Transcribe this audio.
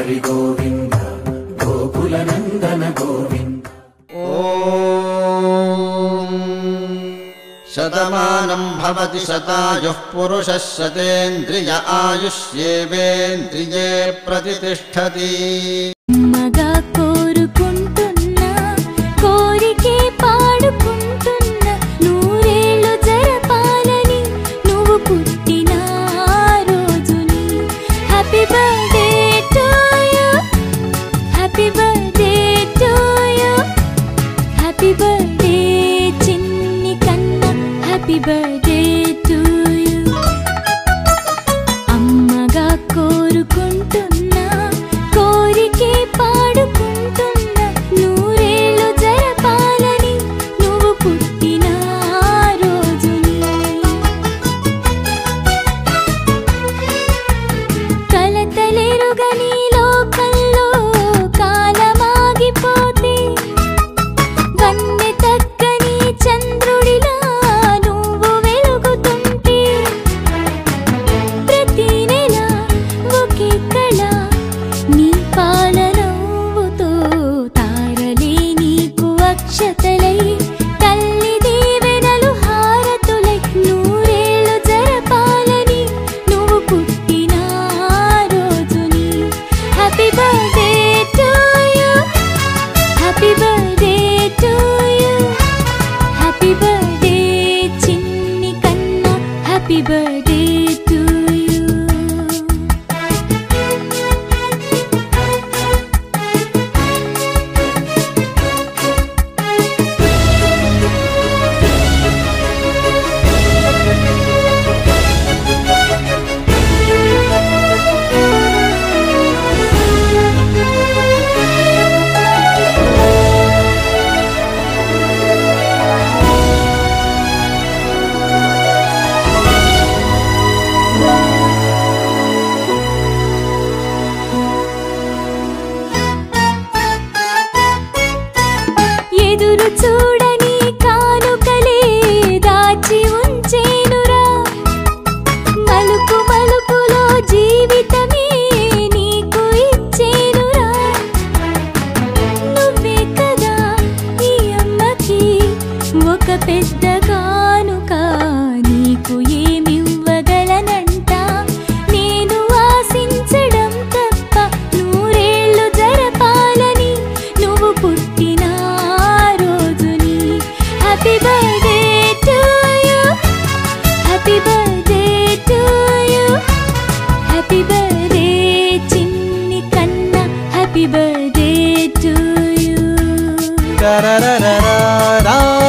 हरि गोविंद गोकुल नंदन गोविंद। शतमानं भवति शतायुः पुरुषः शतेन्द्रिय आयुष्येवेन्द्रिये प्रतिष्ठति। मगा कोरुकुंटुन्ना कोरिके पाडुकुंटुन्ना नूरेळ्ळु जरपाలని నువ్వు పుట్టిన రోజుని happy birthday to you happy birthday to you happy birthday చిన్ని కన్నా హ్యాపీ బర్త్డే టు యు అమ్మగా కోరుకుంటున్నా కోరికే పాడుకుంటున్నా నూరేళ్ళు జరపాలని నువ్వు పుట్టిన రోజుని కలతలేరుగని లోకంలో కాలమాగిపోతే వన్నె తగ్గని చంద్రుడిలా నువ్వు వెలుగుతుంటే ప్రతి నెల ఒకే కళ నీ పాలనవ్వుతో తారలే నీకు అక్షతలై తల్లి దీవెనలు హారతులై నూరేళ్ళు జరపాలని నువ్వు పుట్టిన రోజుని happy birthday to you happy birthday to you happy birthday చిన్ని కన్నా హ్యాపీ బర్త్డే టు యు ఎదురు చూడని కానుకలే దాచి ఉంచేనురా మలుపు మలుపులో జీవితమే నీకు ఇచ్చేనురా నువ్వే కదా ఈ అమ్మకి ఒక పెద్ద కానుక నీకు ఏమివ్వగలనంట నేను ఆశించడం తప్ప నూరేళ్ళు జరపాలని నువ్వు పుట్టిన రోజుని happy birthday to you happy birthday to you happy birthday చిన్ని కన్నా happy birthday to you Da da da da da da.